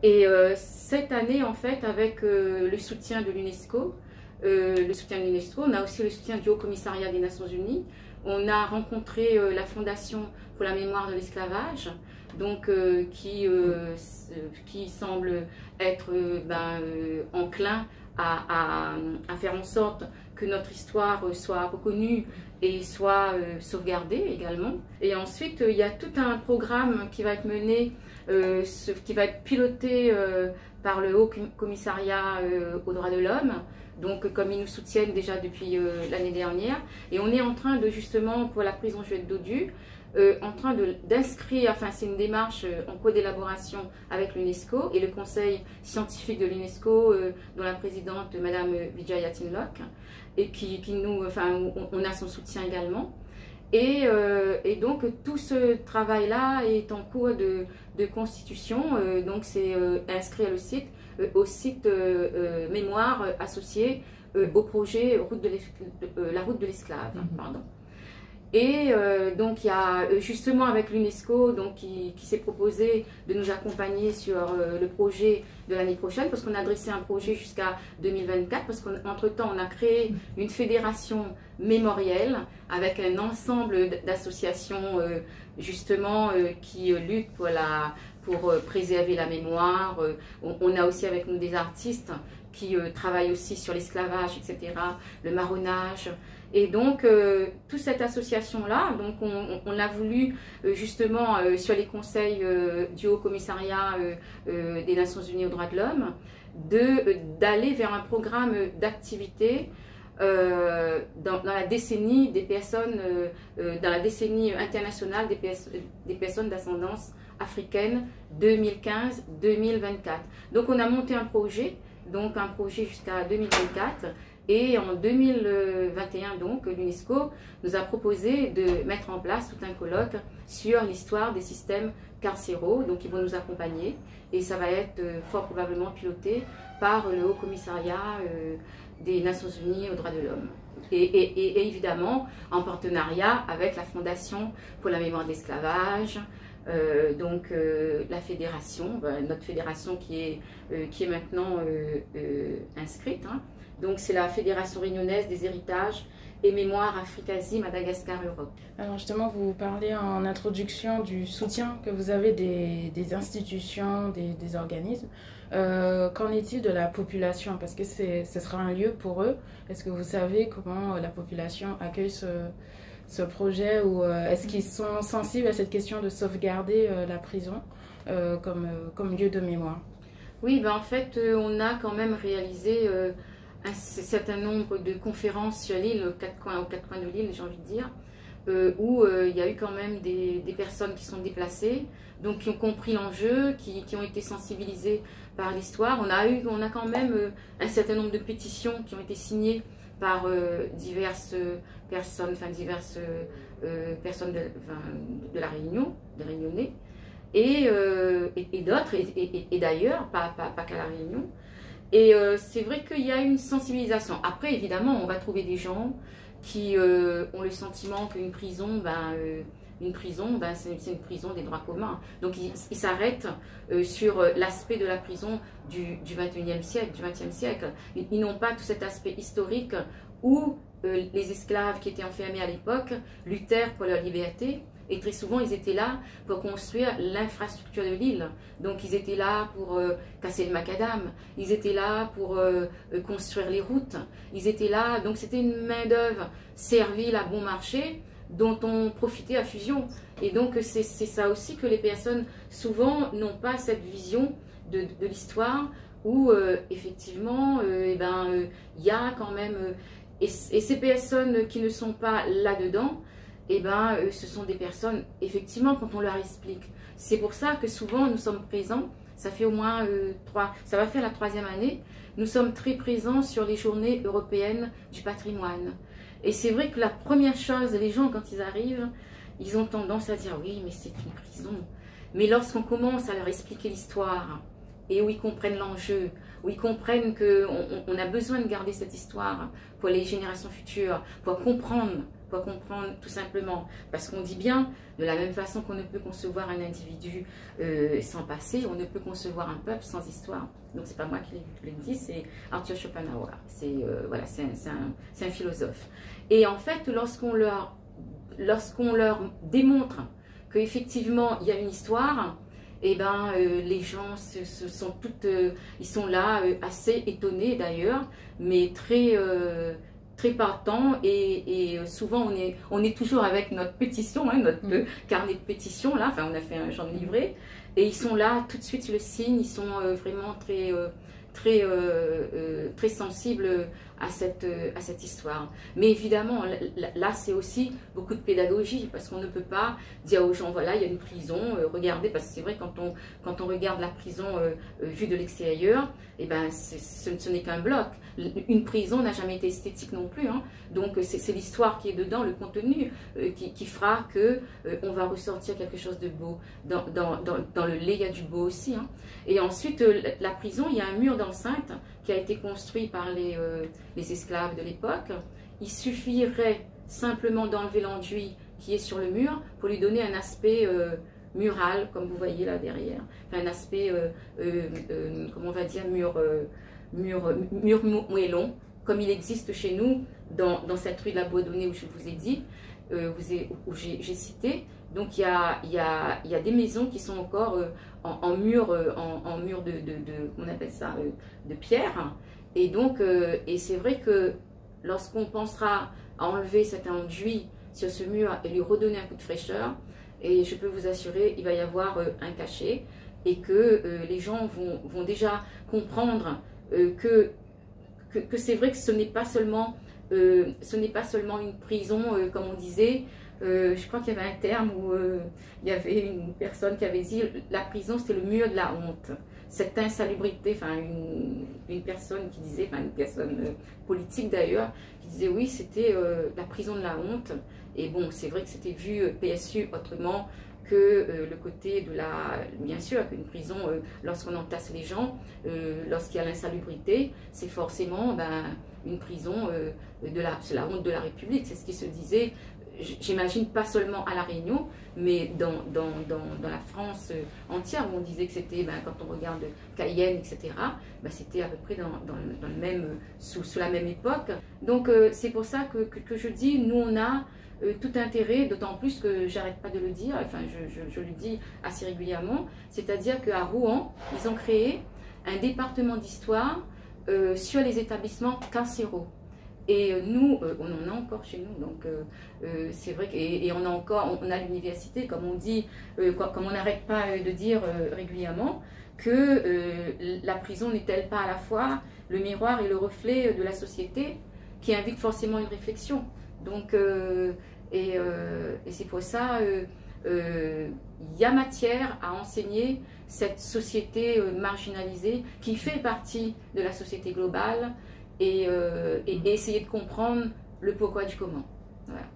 Et cette année, en fait, avec le soutien de l'UNESCO, on a aussi le soutien du Haut-Commissariat des Nations Unies. On a rencontré la Fondation pour la mémoire de l'esclavage, donc qui semble être enclin à faire en sorte que notre histoire soit reconnue et soit sauvegardée également. Et ensuite, il y a tout un programme qui va être mené, qui va être piloté par le Haut Commissariat aux droits de l'homme. Donc, comme ils nous soutiennent déjà depuis l'année dernière, et on est en train de, justement, pour la prison Juliette Dodu, en train d'inscrire, enfin c'est une démarche en cours d'élaboration avec l'UNESCO et le conseil scientifique de l'UNESCO, dont la présidente, Madame Vijaya Tinlock, et qui nous, enfin, on a son soutien également. Et donc tout ce travail-là est en cours de constitution, donc c'est inscrit au site mémoire associé au projet La route de l'esclave, pardon. Et donc il y a justement avec l'UNESCO qui s'est proposé de nous accompagner sur le projet de l'année prochaine, parce qu'on a dressé un projet jusqu'à 2024, parce qu'entre-temps on a créé une fédération mémorielle avec un ensemble d'associations justement qui luttent pour préserver la mémoire. On a aussi avec nous des artistes qui travaillent aussi sur l'esclavage, etc., le marronnage. Et donc, toute cette association-là, donc on l'a voulu justement sur les conseils du Haut Commissariat des Nations Unies aux droits de l'homme, d'aller vers un programme d'activité dans la décennie des personnes, dans la décennie internationale des personnes d'ascendance africaine 2015-2024. Donc, on a monté un projet jusqu'à 2024. Et en 2021, donc, l'UNESCO nous a proposé de mettre en place tout un colloque sur l'histoire des systèmes carcéraux. Donc, ils vont nous accompagner et ça va être fort probablement piloté par le Haut Commissariat des Nations Unies aux droits de l'homme. Et évidemment, en partenariat avec la Fondation pour la mémoire de l'esclavage, la fédération, notre fédération qui est maintenant inscrite, hein. Donc c'est la Fédération réunionnaise des héritages et mémoires Afrique-Asie, Madagascar-Europe. Alors justement, vous parlez en introduction du soutien que vous avez des institutions, des organismes. Qu'en est-il de la population? Parce que ce sera un lieu pour eux. Est-ce que vous savez comment la population accueille ce projet, ou est-ce qu'ils sont sensibles à cette question de sauvegarder la prison comme lieu de mémoire? Oui, en fait, on a quand même réalisé un certain nombre de conférences sur l'île, aux quatre coins de l'île, j'ai envie de dire, où il y a eu quand même des personnes qui sont déplacées, donc qui ont compris l'enjeu, qui ont été sensibilisées par l'histoire. On a quand même un certain nombre de pétitions qui ont été signées par diverses personnes, de la Réunion, des Réunionnais, et d'autres, et d'ailleurs, pas qu'à la Réunion. Et c'est vrai qu'il y a une sensibilisation. Après, évidemment, on va trouver des gens qui ont le sentiment qu'une prison, c'est une prison des droits communs. Donc, ils s'arrêtent sur l'aspect de la prison du XXe siècle. Ils n'ont pas tout cet aspect historique où les esclaves qui étaient enfermés à l'époque luttèrent pour leur liberté. Et très souvent, ils étaient là pour construire l'infrastructure de l'île. Donc, ils étaient là pour casser le macadam. Ils étaient là pour construire les routes. Ils étaient là. Donc, c'était une main-d'œuvre servile à bon marché dont on profitait à fusion. Et donc, c'est ça aussi que les personnes, souvent, n'ont pas cette vision de l'histoire où, effectivement, il y a quand même... et ces personnes qui ne sont pas là-dedans, ce sont des personnes, effectivement, quand on leur explique. C'est pour ça que souvent, nous sommes présents, ça fait au moins ça va faire la 3e année, nous sommes très présents sur les journées européennes du patrimoine. Et c'est vrai que la première chose, les gens, quand ils arrivent, ils ont tendance à dire, oui, mais c'est une prison. Mais lorsqu'on commence à leur expliquer l'histoire, et où ils comprennent l'enjeu, où ils comprennent qu'on a besoin de garder cette histoire pour les générations futures, pour comprendre Pourquoi comprendre? Tout simplement parce qu'on dit bien, de la même façon qu'on ne peut concevoir un individu sans passé, on ne peut concevoir un peuple sans histoire. Donc c'est pas moi qui l'ai dit, c'est Arthur Schopenhauer. C'est voilà, c'est un philosophe. Et en fait, lorsqu'on leur démontre qu'effectivement il y a une histoire, et ben les gens ils sont là assez étonnés d'ailleurs, mais très partants, et souvent on est toujours avec notre pétition, hein, notre carnet de pétition là, enfin on a fait un genre de livret, et ils sont là tout de suite, ils le signent, ils sont vraiment très sensibles à cette histoire. Mais évidemment, là c'est aussi beaucoup de pédagogie, parce qu'on ne peut pas dire aux gens, voilà, il y a une prison, regardez, parce que c'est vrai, quand on regarde la prison vue de l'extérieur, et ben, ce n'est qu'un bloc. Une prison n'a jamais été esthétique non plus, hein. Donc c'est l'histoire qui est dedans, le contenu qui fera que on va ressortir quelque chose de beau. Dans le lait, il y a du beau aussi, hein. Et ensuite, la prison, il y a un mur d'enceinte qui a été construit par les esclaves de l'époque. Il suffirait simplement d'enlever l'enduit qui est sur le mur pour lui donner un aspect mural, comme vous voyez là derrière. Enfin, un aspect, comment on va dire, mur moellon, comme il existe chez nous dans cette rue de la Bourdonnais où je vous ai dit, où j'ai cité. Donc il y a des maisons qui sont encore en mur de comment on appelle ça, de pierre. Et donc et c'est vrai que lorsqu'on pensera à enlever cet enduit sur ce mur et lui redonner un coup de fraîcheur, et je peux vous assurer, il va y avoir un cachet, et que les gens vont déjà comprendre que c'est vrai que ce n'est pas seulement une prison, comme on disait. Je crois qu'il y avait un terme où il y avait une personne qui avait dit la prison c'est le mur de la honte. Cette insalubrité, enfin une personne qui disait, enfin une personne politique d'ailleurs, qui disait oui, c'était la prison de la honte. Et bon, c'est vrai que c'était vu PSU autrement que le côté de bien sûr qu'une prison, lorsqu'on entasse les gens, lorsqu'il y a l'insalubrité, c'est forcément une prison, c'est la honte de la République, c'est ce qui se disait. J'imagine pas seulement à La Réunion, mais dans la France entière, où on disait que c'était, quand on regarde Cayenne, etc., c'était à peu près dans le même, sous la même époque. Donc c'est pour ça que je dis, nous on a tout intérêt, d'autant plus que j'arrête pas de le dire, enfin je le dis assez régulièrement, c'est-à-dire qu'à Rouen, ils ont créé un département d'histoire sur les établissements carcéraux. Et nous, on en a encore chez nous, donc c'est vrai et on a l'université, comme on dit, comme on n'arrête pas de dire régulièrement, que la prison n'est-elle pas à la fois le miroir et le reflet de la société, qui invite forcément une réflexion. Donc, et c'est pour ça, il y a matière à enseigner cette société marginalisée qui fait partie de la société globale, et essayer de comprendre le pourquoi du comment. Voilà.